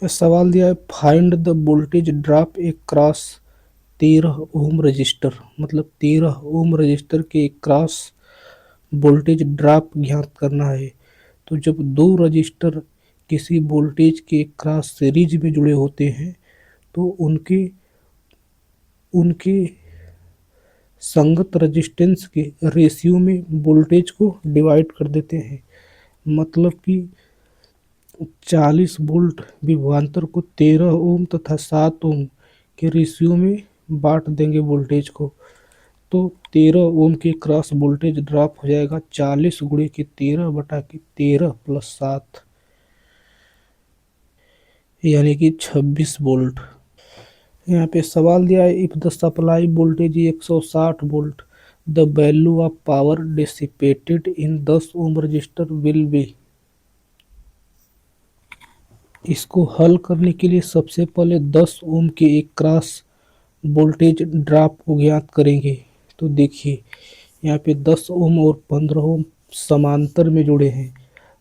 सवाल दिया है, find the voltage drop across 13 ohm resistor. मतलब 13 ओम रजिस्टर के क्रॉस वोल्टेज ड्रॉप ज्ञात करना है। तो जब दो रजिस्टर किसी वोल्टेज के क्रॉस सीरीज में जुड़े होते हैं तो उनके उनके संगत रेजिस्टेंस के रेशियो में वोल्टेज को डिवाइड कर देते हैं। मतलब कि 40 वोल्ट विभवांतर को 13 ओम तथा 7 ओम के रेशियो में बांट देंगे वोल्टेज को। तो 13 ओम के क्रॉस वोल्टेज ड्रॉप हो जाएगा 40 गुणे के 13 बटा के 13 प्लस 7, यानी कि 26 वोल्ट। यहाँ पे सवाल दिया है, if the supply voltage 160 volt the value of power dissipated in 10 ohm resistor will be. इसको हल करने के लिए सबसे पहले 10 ओम के एक क्रॉस वोल्टेज ड्रॉप को ज्ञात करेंगे। तो देखिए यहाँ पे 10 ओम और 15 ओम समांतर में जुड़े हैं,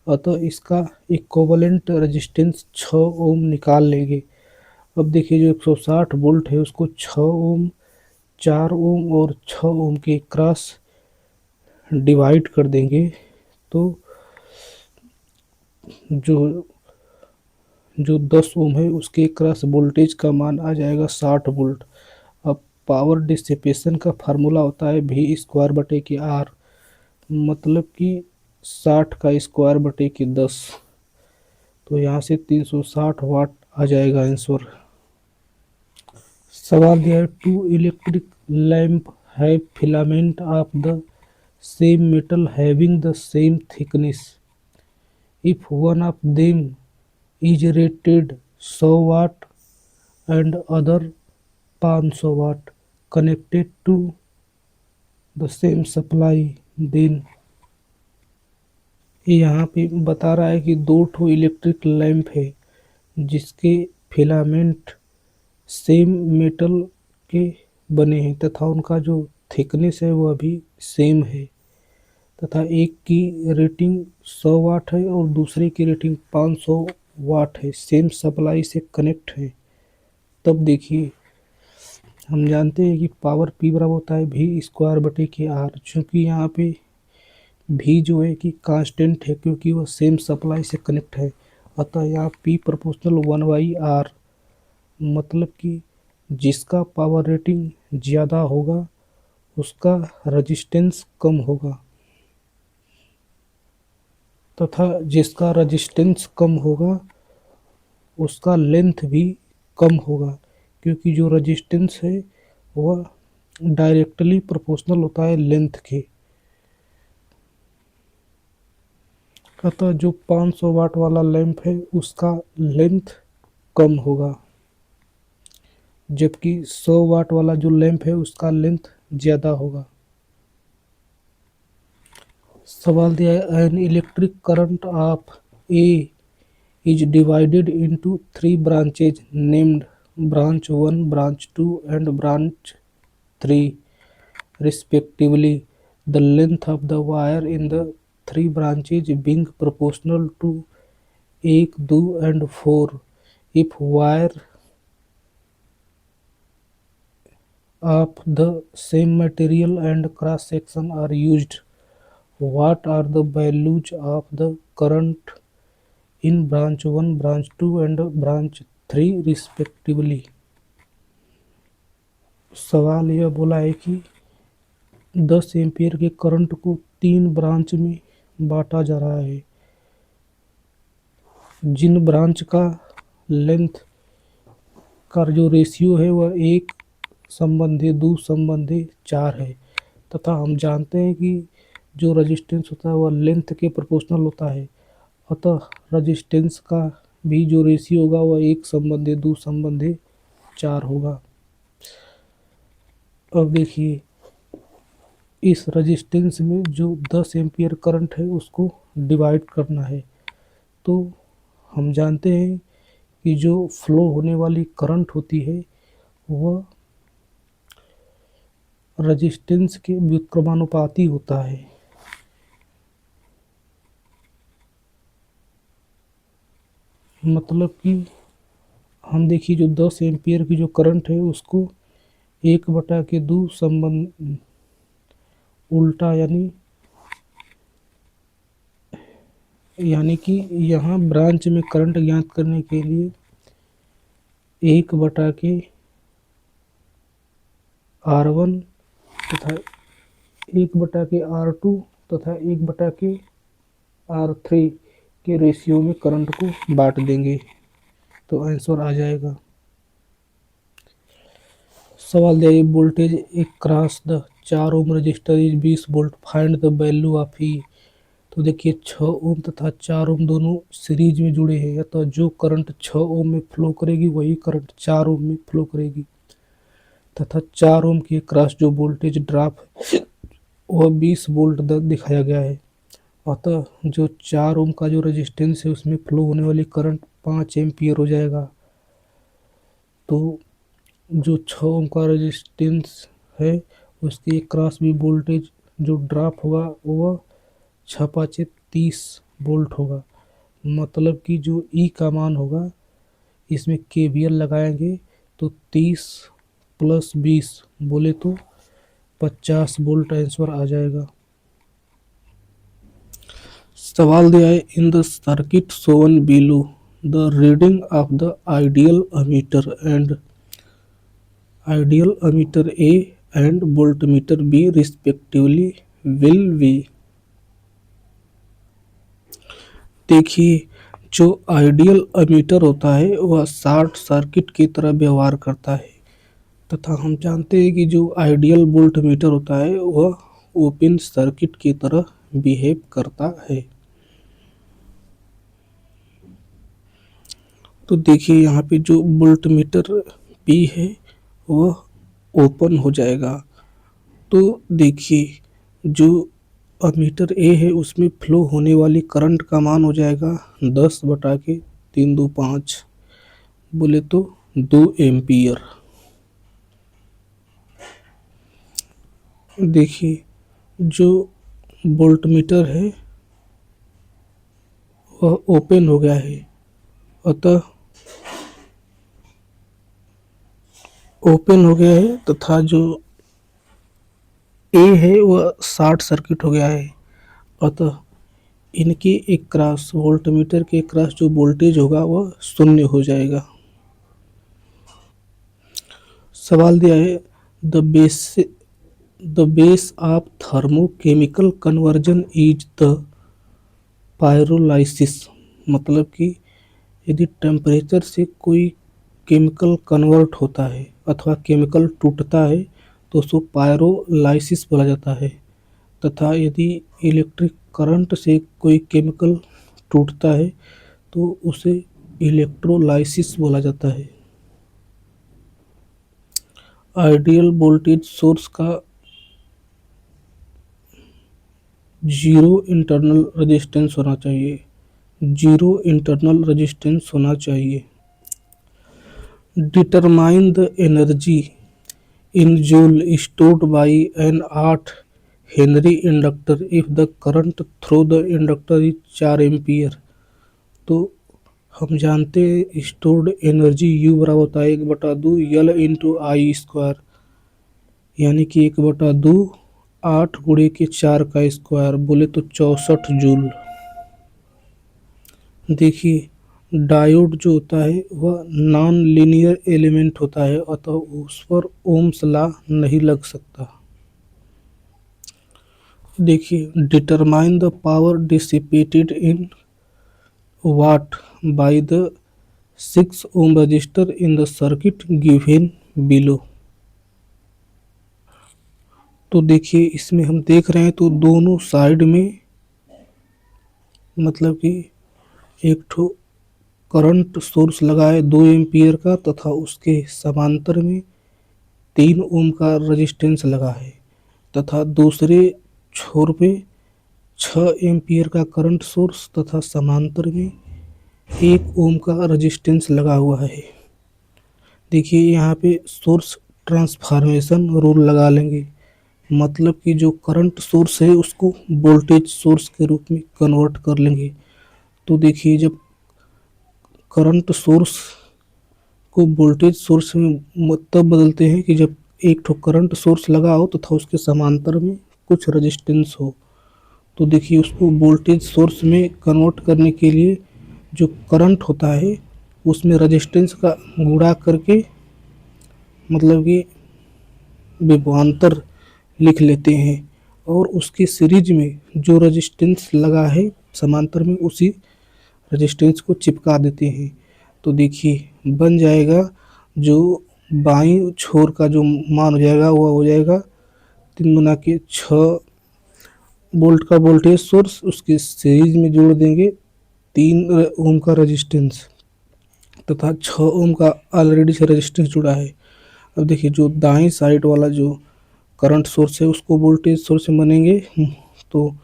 अतः इसका इक्विवेलेंट रेजिस्टेंस 6 ओम निकाल लेंगे। अब देखिए जो 160 वोल्ट है उसको 6 ओम, 4 ओम और 6 ओम के क्रॉस डिवाइड कर देंगे। तो जो जो 10 ओम है उसके क्रॉस वोल्टेज का मान आ जाएगा 60 वोल्ट। अब पावर डिसिपेशन का फार्मूला होता है V स्क्वायर बटे के R, मतलब कि 60 का स्क्वायर बटे के 10। तो यहाँ से 360 वाट आ जाएगा आंसर। सवाल दिया है, two electric lamp have filament of the same metal having the same thickness. If one of them is rated 100 watt and other 500 watt connected to the same supply, then यहाँ पे बता रहा है कि दो ठो इलेक्ट्रिक लैंप है जिसके फिलामेंट सेम मेटल के बने हैं तथा उनका जो थिकनेस है वह भी सेम है, तथा एक की रेटिंग 100 वाट है और दूसरे की रेटिंग 500 वाट है, सेम सप्लाई से कनेक्ट है। तब देखिए हम जानते हैं कि पावर P बराबर होता है V स्क्वायर बटे के R। चूँकि यहाँ पे V जो है कि कांस्टेंट है क्योंकि वह सेम सप्लाई से कनेक्ट है, अतः यहाँ P प्रोपोर्शनल 1/R। मतलब कि जिसका पावर रेटिंग ज़्यादा होगा उसका रजिस्टेंस कम होगा, तथा जिसका रजिस्टेंस कम होगा उसका लेंथ भी कम होगा, क्योंकि जो रजिस्टेंस है वह डायरेक्टली प्रोपोर्शनल होता है लेंथ के। अतः जो 500 वाट वाला लैंप है उसका लेंथ कम होगा, जबकि 100 वाट वाला जो लैंप है उसका लेंथ ज़्यादा होगा। सवाल दिया है, an electric current of A is divided into three branches named branch 1, branch 2 and branch 3 respectively. The length of the wire in the three branches being proportional to 1, 2 and 4. If wire of the same material and cross section are used, what are the values of the current in branch 1, branch 2 and branch 3 respectively? सवाल यह बोला है कि 10 ampere के current को 3 branch में बांटा जा रहा है, जिन ब्रांच का लेंथ का जो रेशियो है वह 1:2:4 है, तथा हम जानते हैं कि जो रजिस्टेंस होता है वह लेंथ के प्रोपोर्शनल होता है, अतः रजिस्टेंस का भी जो रेशियो होगा वह 1:2:4 होगा। अब देखिए इस रजिस्टेंस में जो 10 एम्पियर करंट है उसको डिवाइड करना है। तो हम जानते हैं कि जो फ्लो होने वाली करंट होती है वह रजिस्टेंस के व्युत्क्रमानुपाती होता है। मतलब कि हम देखिए जो 10 एम्पियर की जो करंट है उसको 1/2 संबंध उल्टा यानी कि यहाँ ब्रांच में करंट ज्ञात करने के लिए 1/R1 तथा 1/R2 तथा 1/R3 के रेशियो में करंट को बांट देंगे तो आंसर आ जाएगा। सवाल दिया है voltage across the 4 ohm resistor is 20 volt, find the value of E. तो देखिए 6 ओम तथा 4 ओम दोनों सीरीज में जुड़े हैं, अतः जो करंट 6 ओम में फ्लो करेगी वही करंट 4 ओम में फ्लो करेगी तथा 4 ओम के अक्रॉस जो वोल्टेज ड्रॉप वह 20 वोल्ट दिखाया गया है। अतः जो 4 ओम का जो रेजिस्टेंस है उसमें फ्लो होने वाली करंट 5 एम्पियर हो जाएगा। तो जो 6 ओम का रेजिस्टेंस है उसके क्रॉस भी वोल्टेज जो ड्रॉप होगा वह 6×5 30 वोल्ट होगा। मतलब कि जो ई का मान होगा इसमें केवीएल लगाएंगे तो 30 + 20 बोले तो 50 वोल्ट आंसर आ जाएगा। सवाल दिया है in the circuit shown below the reading of the ideal ammeter A and voltmeter B respectively will be. देखिए जो आइडियल अमीटर होता है वह शॉर्ट सर्किट की तरह व्यवहार करता है तथा हम जानते हैं कि जो आइडियल वोल्टमीटर होता है वह ओपन सर्किट की तरह बिहेव करता है। तो देखिए यहाँ पे जो वोल्टमीटर बी है वह ओपन हो जाएगा। तो देखिए जो अमीटर ए है उसमें फ्लो होने वाली करंट का मान हो जाएगा 10/325 बोले तो 2 एम्पियर। देखिए जो वोल्टमीटर है वह ओपन हो गया है, अतः ओपन हो गया है तथा जो ए है वह शॉर्ट सर्किट हो गया है, अतः इनके एक क्रॉस वोल्टमीटर के क्रॉस जो वोल्टेज होगा वह 0 हो जाएगा। सवाल दिया है the base of thermochemical conversion is the pyrolysis. मतलब कि यदि टेम्परेचर से कोई केमिकल कन्वर्ट होता है अथवा केमिकल टूटता है तो उसको पायरोलाइसिस बोला जाता है तथा यदि इलेक्ट्रिक करंट से कोई केमिकल टूटता है तो उसे इलेक्ट्रोलाइसिस बोला जाता है। आइडियल वोल्टेज सोर्स का 0 इंटरनल रेजिस्टेंस होना चाहिए, 0 इंटरनल रेजिस्टेंस होना चाहिए। Determine the energy in joule stored by an 8 henry inductor if the current through the inductor is 4 ampere. तो हम जानते हैं स्टोर्ड एनर्जी U बराबर होता है 1/2 L × I², यानी कि 1/2 8 × 4 का स्क्वायर बोले तो 64 जूल। देखिए डायोड जो होता है वह नॉन लीनियर एलिमेंट होता है, अतः उस पर ओम्स लॉ नहीं लग सकता। देखिए determine the power dissipated in watt by the 6 ohm resistor in the circuit given below. तो देखिए इसमें हम देख रहे हैं तो दोनों साइड में मतलब कि एक ठो करंट सोर्स लगा है 2 एम्पियर का तथा उसके समांतर में 3 ओम का रेजिस्टेंस लगा है तथा दूसरे छोर पे 6 एम्पियर का करंट सोर्स तथा समांतर में 1 ओम का रेजिस्टेंस लगा हुआ है। देखिए यहाँ पे सोर्स ट्रांसफॉर्मेशन रूल लगा लेंगे, मतलब कि जो करंट सोर्स है उसको वोल्टेज सोर्स के रूप में कन्वर्ट कर लेंगे। तो देखिए जब करंट सोर्स को वोल्टेज सोर्स में तब बदलते हैं कि जब एक ठो करंट सोर्स लगा हो तथा उसके समांतर में कुछ रेजिस्टेंस हो। तो देखिए उसको वोल्टेज सोर्स में कन्वर्ट करने के लिए जो करंट होता है उसमें रेजिस्टेंस का गुणा करके मतलब कि विभवांतर लिख लेते हैं और उसकी सीरीज में जो रेजिस्टेंस लगा है समांतर में उसी रेजिस्टेंस को चिपका देते हैं। तो देखिए बन जाएगा जो बाईं छोर का जो मान हो जाएगा वह हो जाएगा 3 × 6 वोल्ट का वोल्टेज सोर्स, उसके सीरीज में जोड़ देंगे 3 ओम का रेजिस्टेंस तथा 6 ओम का ऑलरेडी से रेजिस्टेंस जुड़ा है। अब देखिए जो दाएं साइड वाला जो करंट सोर्स है उसको वोल्टेज सोर्स में मानेंगे तो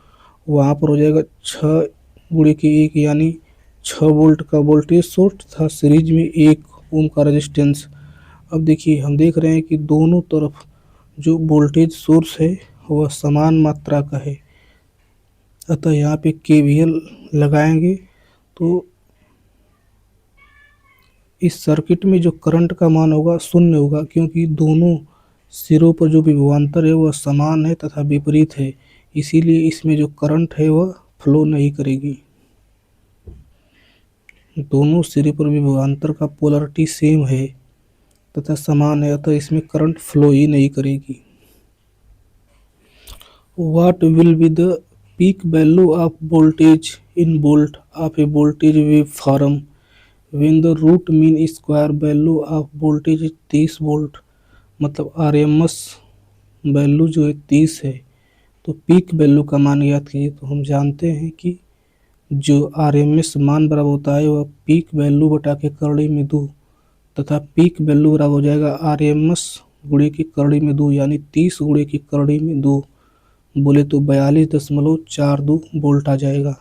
वहाँ पर हो जाएगा 6 × 1 यानी 6 वोल्ट का वोल्टेज सोर्स तथा सीरीज में 1 ओम का रेजिस्टेंस। अब देखिए हम देख रहे हैं कि दोनों तरफ जो वोल्टेज सोर्स है वह समान मात्रा का है, अतः यहाँ पे केवीएल लगाएंगे तो इस सर्किट में जो करंट का मान होगा 0 होगा, क्योंकि दोनों सिरों पर जो विभवांतर है वह समान है तथा विपरीत है, इसीलिए इसमें जो करंट है वह फ्लो नहीं करेगी। दोनों सिरे पर विभवांतर का पोलरिटी सेम है तथा समान है, अतः इसमें करंट फ्लो ही नहीं करेगी। What will be the peak value of voltage in volt of a voltage waveform when the root mean square value of voltage is 30 volt. मतलब RMS वैल्यू जो है 30 है तो पीक वैल्यू का मान याद कीजिए। तो हम जानते हैं कि जो RMS मान बराबर होता है वह पीक वैल्यू बटा के करड़ी में 2 तथा पीक वैल्यू बराबर हो जाएगा RMS गुणे की करड़ी में 2 यानी 30 गुणे की करड़ी में 2 बोले तो 42.42 वोल्ट आ जाएगा।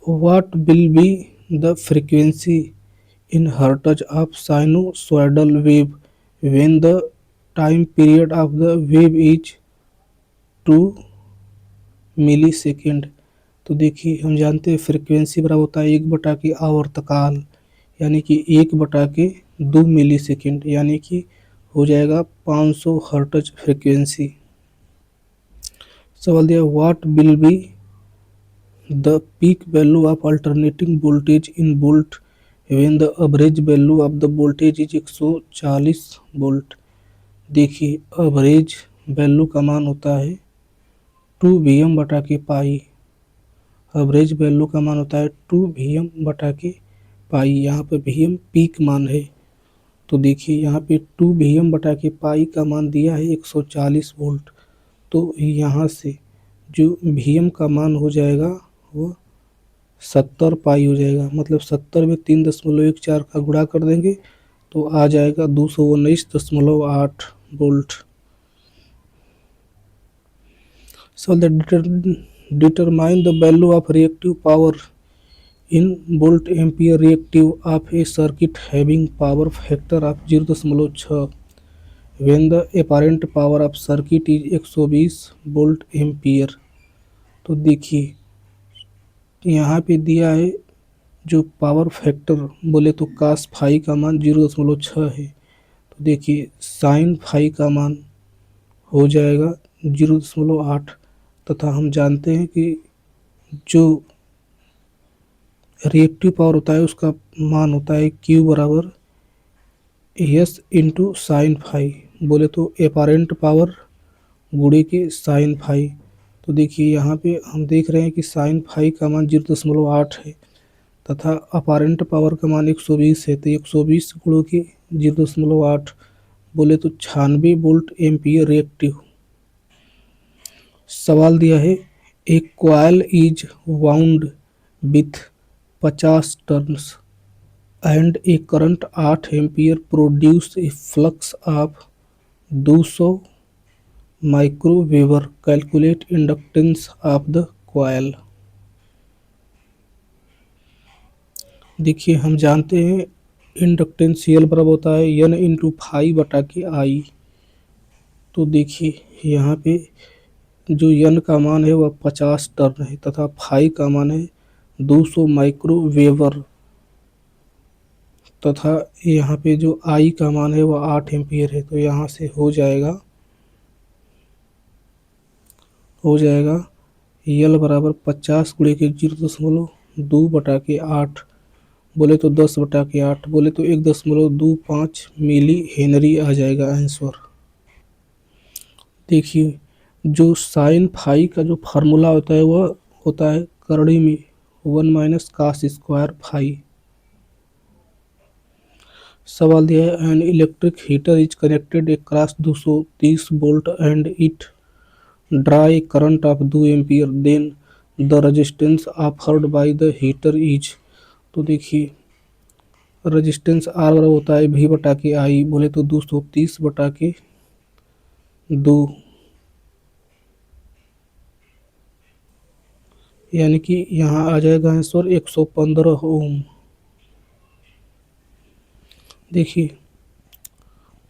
What will be the frequency in hertz of sinusoidal wave when the time period of the wave is 2 millisecond. तो देखिए हम जानते हैं फ्रीक्वेंसी बराबर होता है 1 की आवर्तकाल यानी कि 1/2 मिलीसेकेंड यानी कि हो जाएगा 500 हर्ट्ज फ्रीक्वेंसी। सवाल दिया what will be the peak value of alternating voltage in volt when the average value of the voltage is 140 volt. देखिए एवरेज वैल्यू का मान होता है 2Vm बटा के पाई। एवरेज वैल्यू का मान होता है 2Vm बटा के पाई। यहाँ पे Vm पीक मान है तो देखिए यहाँ पे 2Vm बटा के पाई का मान दिया है 140 वोल्ट। तो यहाँ से जो Vm का मान हो जाएगा वो 70 पाई हो जाएगा। मतलब 70 में 3.14 का गुणा कर देंगे तो आ जाएगा 219.8 volt. So that determine the value of reactive power in volt ampere reactive of a circuit having power factor of 0.6 when the apparent power of circuit is 120 volt ampere. तो देखिए यहाँ पे दिया है जो पावर फैक्टर बोले तो कास phi का मान 0.6 है। तो देखिए साइन फाई का मान हो जाएगा 0.8 तथा हम जानते हैं कि जो रिएक्टिव पावर होता है उसका मान होता है Q बराबर एस इंटू साइन फाई बोले तो एपारेंट पावर गुणे के साइन फाई। तो देखिए यहाँ पे हम देख रहे हैं कि साइन फाई का मान 0.8 है तथा अपारेंट पावर का मान 120 है। तो 120 गुणों के 0.8 बोले तो 96 वोल्ट एम्पियर रिएक्टिव। सवाल दिया है a coil is wound with 50 turns and a current 8 ampere produce a flux of 200 microweber. Calculate inductance of the coil. देखिए हम जानते हैं इंडक्टेंशियल बराबर होता है N इंटू फाई बटा के आई। तो देखिए यहाँ पे जो N का मान है वह 50 टर्न है तथा फाई का मान है 200 माइक्रोवेबर। तथा यहाँ पे जो आई का मान है वह 8 एम्पियर है। तो यहाँ से हो जाएगा यल बराबर 50 गुणे के 0.2/8 बोले तो 10/8 बोले तो 1.25 मिली हेनरी आ जाएगा आंसर। देखिए जो साइन फाई का जो फार्मूला होता है वह होता है करड़ी में 1 - cos स्क्वायर फाई। सवाल दिया है an electric heater is connected across 230 volt and it draw a current of 2 ampere then the resistance offered by the heater is. तो देखिए रेजिस्टेंस आर बराबर होता है वी बटा के आई बोले तो 230/2 यानी कि यहाँ आ जाएगा आंसर 115 ओम। देखिए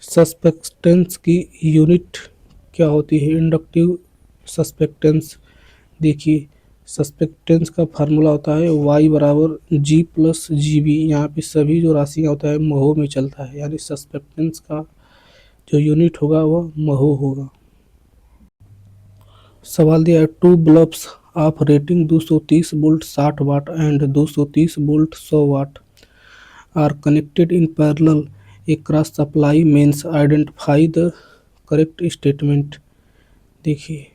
सस्पेक्टेंस की यूनिट क्या होती है इंडक्टिव सस्पेक्टेंस। देखिए सस्पेक्टेंस का फार्मूला होता है y बराबर जी प्लस जी बी। यहाँ पे सभी जो राशियाँ होता है महो में चलता है यानी सस्पेक्टेंस का जो यूनिट होगा वह महो होगा। सवाल दिया है two bulbs of rating 230 volt 60 watt and 230 volt 100 watt are connected in parallel across supply mains identify the correct statement. देखिए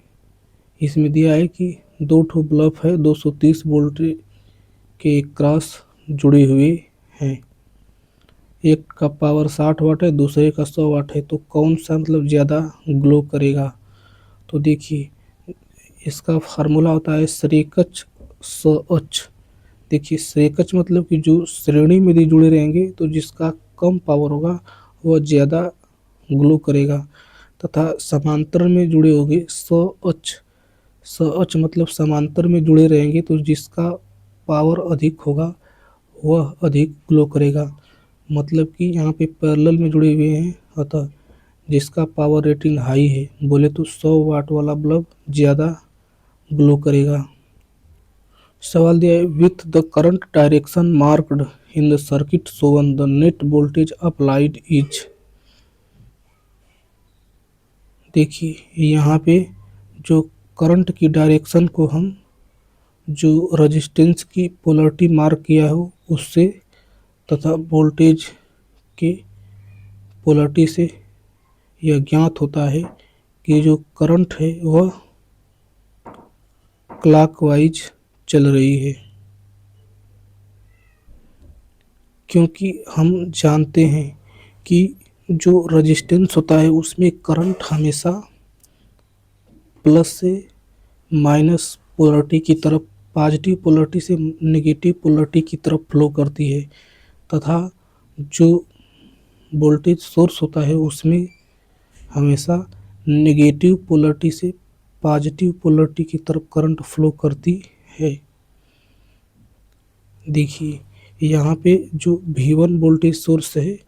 इसमें दिया है कि दो ठो बल्ब है 230 वोल्ट के क्रॉस जुड़े हुए हैं। एक का पावर 60 वाट है दूसरे का 100 वाट है। तो कौन सा मतलब ज़्यादा ग्लो करेगा। तो देखिए इसका फार्मूला होता है श्रेकच SH। देखिए श्रेकच मतलब कि जो श्रेणी में यदि जुड़े रहेंगे तो जिसका कम पावर होगा वह ज़्यादा ग्लो करेगा तथा समांतर में जुड़े होंगे SH मतलब समांतर में जुड़े रहेंगे तो जिसका पावर अधिक होगा वह अधिक ग्लो करेगा। मतलब कि यहाँ पे पैरेलल में जुड़े हुए हैं अतः जिसका पावर रेटिंग हाई है बोले तो 100 वाट वाला बल्ब ज़्यादा ग्लो करेगा। सवाल दिया है with the current direction marked in the circuit Sovan the net voltage applied is. देखिए यहाँ पे जो करंट की डायरेक्शन को हम जो रेजिस्टेंस की पोलरिटी मार्क किया हो उससे तथा वोल्टेज के पोलरिटी से यह ज्ञात होता है कि जो करंट है वह क्लॉकवाइज चल रही है। क्योंकि हम जानते हैं कि जो रेजिस्टेंस होता है उसमें करंट हमेशा प्लस से माइनस पोलरिटी की तरफ पॉजिटिव पोलरिटी से नेगेटिव पोलरिटी की तरफ फ्लो करती है तथा जो वोल्टेज सोर्स होता है उसमें हमेशा नेगेटिव पोलरिटी से पॉजिटिव पोलरिटी की तरफ करंट फ्लो करती है। देखिए यहाँ पे जो V1 वोल्टेज सोर्स है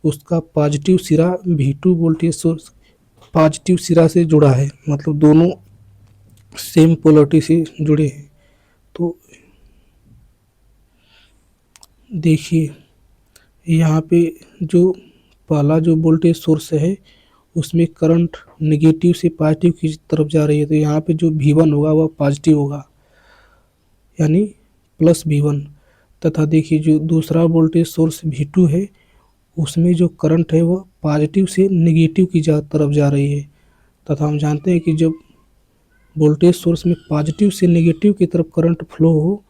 उसका पॉजिटिव सिरा V2 वोल्टेज सोर्स पॉजिटिव सिरा से जुड़ा है मतलब दोनों सेम पोलरिटी से जुड़े हैं। तो देखिए यहाँ पे जो पहला जो वोल्टेज सोर्स है उसमें करंट नेगेटिव से पॉजिटिव की तरफ जा रही है तो यहाँ पे जो V1 होगा वह पॉजिटिव होगा यानी प्लस V1 तथा देखिए जो दूसरा वोल्टेज सोर्स V2 है उसमें जो करंट है वह पॉजिटिव से नेगेटिव की तरफ जा रही है तथा हम जानते हैं कि जब वोल्टेज सोर्स में पॉजिटिव से नेगेटिव की तरफ करंट फ्लो हो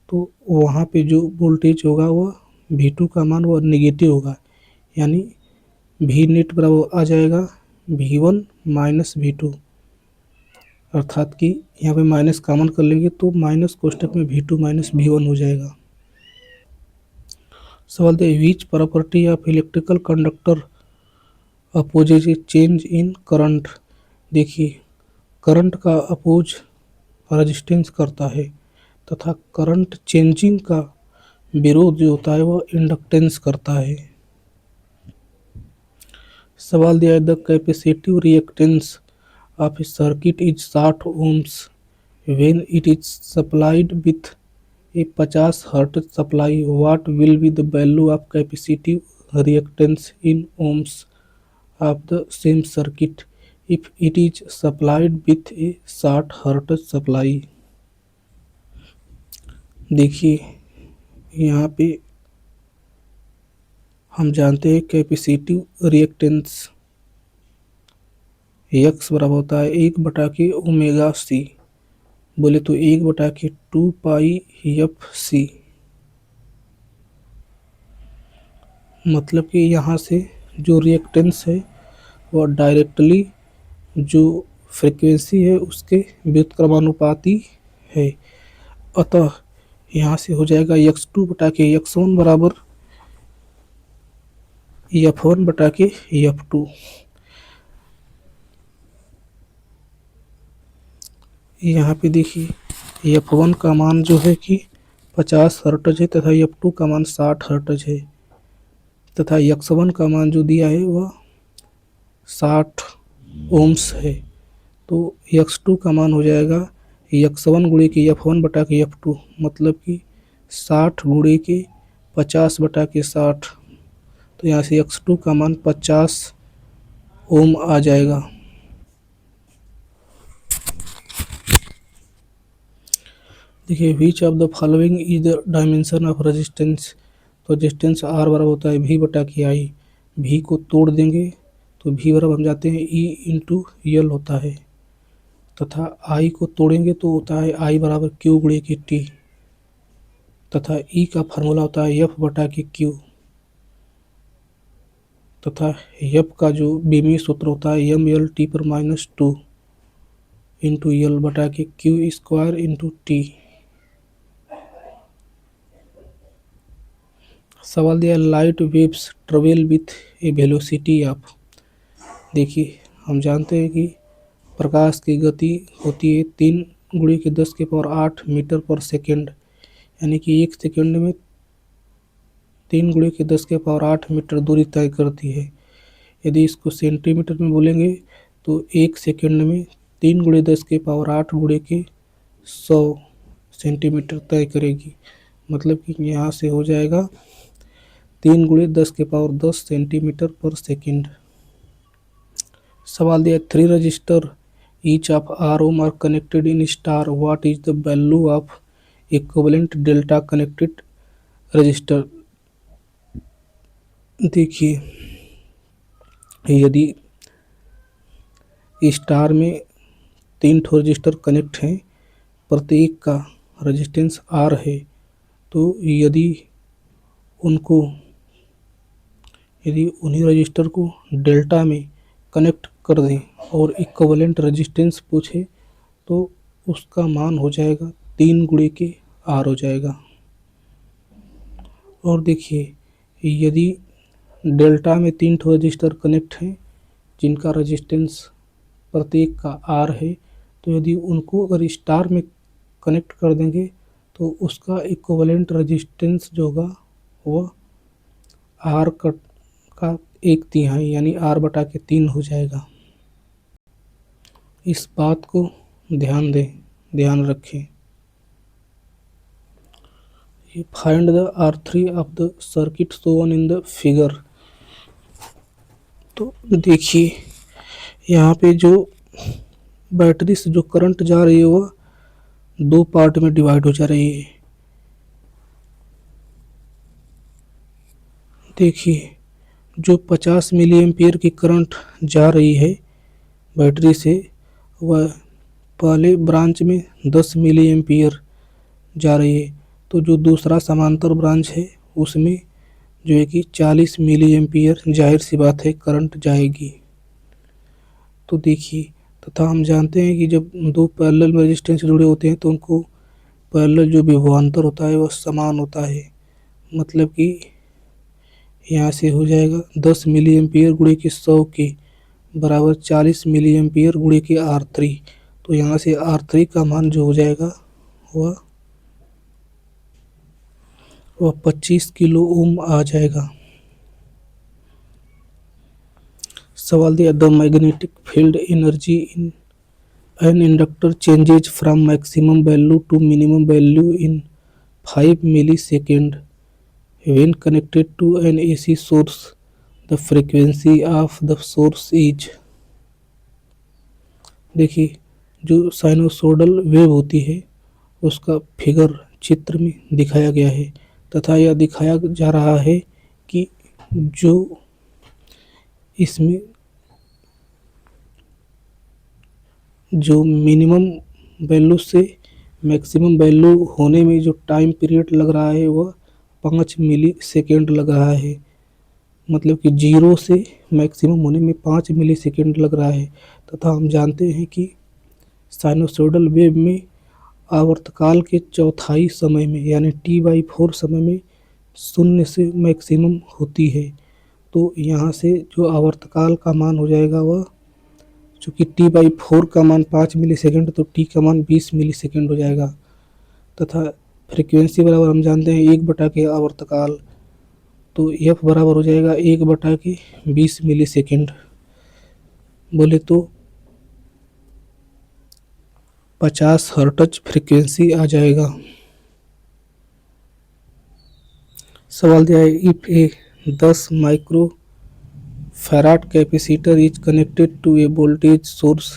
तो वहाँ पे जो वोल्टेज होगा वह V2 का मान वह नेगेटिव होगा यानी V नेट बराबर आ जाएगा V1 माइनस V2 अर्थात कि यहाँ पे माइनस कॉमन कर लेंगे तो माइनस कोष्टक में V2 माइनस V1 हो जाएगा। सवाल दे which property of electrical conductor opposes a change in current. देखिए करंट का अपोज रेजिस्टेंस करता है तथा करंट चेंजिंग का विरोध जो होता है वह इंडक्टेंस करता है। सवाल दिया है the capacitive reactance of A circuit is 60 ohms when it is supplied with A 50 hertz supply, what will be the value of capacitive reactance in ohms of the same circuit if it is supplied with a 60 hertz supply. देखिए यहाँ पे हम जानते हैं capacitive reactance x बराबर होता है 1/ओमेगा सी, बोले तो 1/2 पाई एफ सी। मतलब कि यहाँ से जो रिएक्टेंस है वह डायरेक्टली जो फ्रीक्वेंसी है उसके व्युत्क्रमानुपाती है। अतः यहाँ से हो जाएगा x2/x1 बराबर f1/f2। यहाँ पे देखिए f1 का मान जो है कि 50 हर्ट्ज है तथा f2 का मान 60 हर्ट्ज है तथा x1 का मान जो दिया है वह 60 ओम्स है। तो x2 का मान हो जाएगा x1 गुणे के f1/f2, मतलब कि 60 गुणे के 50/60। तो यहाँ से x2 का मान 50 ओम आ जाएगा। देखिए which of the following is the dimension of resistance. तो रेजिस्टेंस आर बराबर होता है V/I। V को तोड़ देंगे तो V बराबर हम जाते हैं E/L होता है तथा I को तोड़ेंगे तो होता है I बराबर Q/T तथा E का फार्मूला होता है F/Q तथा F का जो बीमीय सूत्र होता है mLT/-2 into L/Q² into T। सवाल दिया light waves travel with A velocity of. देखिए हम जानते हैं कि प्रकाश की गति होती है 3 × 10⁸ मीटर पर सेकेंड, यानी कि 1 सेकेंड में 3 × 10⁸ मीटर दूरी तय करती है। यदि इसको सेंटीमीटर में बोलेंगे तो 1 सेकेंड में 3 × 10⁸ × 100 सेंटीमीटर तय करेगी। मतलब कि यहाँ से हो जाएगा 3 × 10⁻10 सेंटीमीटर पर सेकेंड। सवाल दिया 3 resistor each of R ohm are connected in star, what is the value of equivalent delta connected resistor. देखिए यदि स्टार में 3 ठो रजिस्टर कनेक्ट हैं, प्रत्येक का रेजिस्टेंस आर है, तो यदि उन्हीं रजिस्टर को डेल्टा में कनेक्ट कर दें और इक्विवेलेंट रेजिस्टेंस पूछे तो उसका मान हो जाएगा 3 × R हो जाएगा। और देखिए यदि डेल्टा में 3 ठो रजिस्टर कनेक्ट हैं जिनका रेजिस्टेंस प्रत्येक का R है, तो यदि उनको अगर स्टार में कनेक्ट कर देंगे तो उसका इक्विवेलेंट रेजिस्टेंस जो होगा वह R का 1/3 यानी R/3 हो जाएगा। इस बात को ध्यान रखें। Find the R3 of the circuit shown in the figure. तो देखिए यहाँ पे जो बैटरी से जो करंट जा रही है वह 2 पार्ट में डिवाइड हो जा रही है। देखिए जो 50 मिली एम्पियर की करंट जा रही है बैटरी से, वह पहले ब्रांच में 10 मिली एम्पियर जा रही है, तो जो दूसरा समांतर ब्रांच है उसमें जो है कि 40 मिली एम्पियर जाहिर सी बात है करंट जाएगी। तो देखिए तथा हम जानते हैं कि जब 2 पैरेलल में रेजिस्टेंस जुड़े होते हैं तो उनको पैरेलल जो विभवांतर होता है वह समान होता है। मतलब कि यहाँ से हो जाएगा 10 मिली एम्पियर × 100 के बराबर 40 मिली एम्पियर × R3। तो यहाँ से R3 का मान जो हो जाएगा वह 25 किलो ओम आ जाएगा। सवाल दिया the magnetic field energy in an inductor changes from maximum value to minimum value in 5 millisecond when connected to an AC source. The frequency of the source is, देखिए जो साइनोसोडल वेव होती है उसका figure चित्र में दिखाया गया है तथा यह दिखाया जा रहा है कि जो इसमें जो मिनिमम वैल्यू से मैक्सिमम वैल्यू होने में जो टाइम पीरियड लग रहा है वह 5 मिली सेकेंड लग रहा है। मतलब कि 0 से मैक्सिमम होने में 5 मिली सेकेंड लग रहा है तथा हम जानते हैं कि साइनोसॉइडल वेव में आवर्तकाल के चौथाई समय में यानी T/4 समय में 0 से मैक्सिमम होती है। तो यहाँ से जो आवर्तकाल का मान हो जाएगा वह, चूँकि T/4 का मान 5 मिली सेकेंड तो T का मान 20 मिली सेकेंड हो जाएगा तथा फ्रीक्वेंसी बराबर हम जानते हैं 1 के आवर्तकाल, तो F बराबर हो जाएगा 1 के 20 मिली सेकेंड, बोले तो 50 हर्ट्ज फ्रीक्वेंसी आ जाएगा। सवाल दिया है, if a 10 micro farad capacitor is connected to a voltage source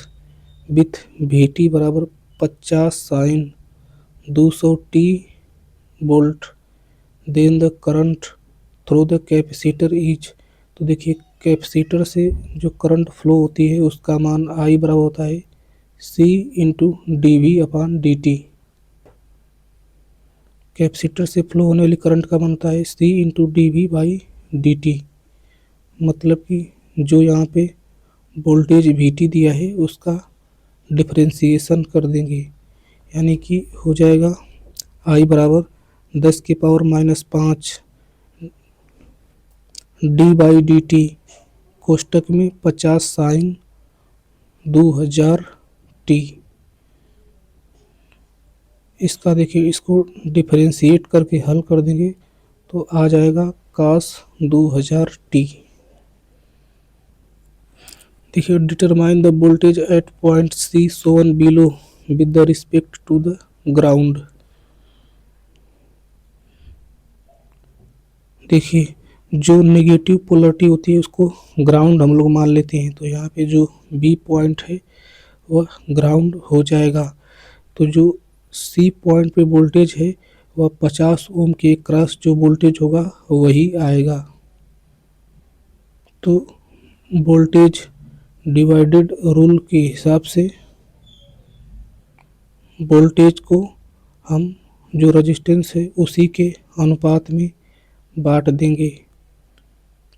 with Vt बराबर 50 sine 200 t volt, then the current through the capacitor is. तो देखिए कैपेसिटर से जो करंट फ्लो होती है उसका मान I बराबर होता है C इंटू dV/dt। कैपेसिटर से फ्लो होने वाली करंट का मान होता है C इंटू dV/dt। मतलब कि जो यहाँ पे वोल्टेज Vt दिया है उसका डिफरेंशिएशन कर देंगे, यानी कि हो जाएगा I बराबर 10⁻⁻5 d/dt कोष्टक में 50 साइन 2000 t। इसका देखिए इसको डिफरेंशिएट करके हल कर देंगे तो आ जाएगा cos 2000 t। देखिए determine the voltage at point C shown below with the respect to the ground. देखिए जो नेगेटिव पोलरिटी होती है उसको ग्राउंड हम लोग मान लेते हैं, तो यहाँ पे जो B पॉइंट है वह ग्राउंड हो जाएगा। तो जो C पॉइंट पे वोल्टेज है वह 50 ओम के क्रॉस जो वोल्टेज होगा वही आएगा। तो वोल्टेज डिवाइडेड रूल के हिसाब से वोल्टेज को हम जो रेजिस्टेंस है उसी के अनुपात में बांट देंगे,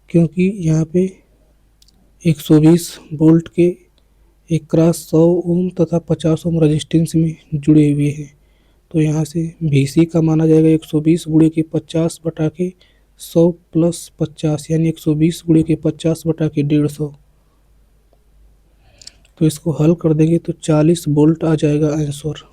क्योंकि यहाँ पे 120 वोल्ट के एक क्रॉस 100 ओम तथा 50 ओम रेजिस्टेंस में जुड़े हुए हैं। तो यहाँ से Vc का माना जाएगा 120 गुणे के 50 बटा के 100 प्लस 50 यानी 120 गुणे के 50 बटा के 150। तो इसको हल कर देंगे तो 40 वोल्ट आ जाएगा आंसर।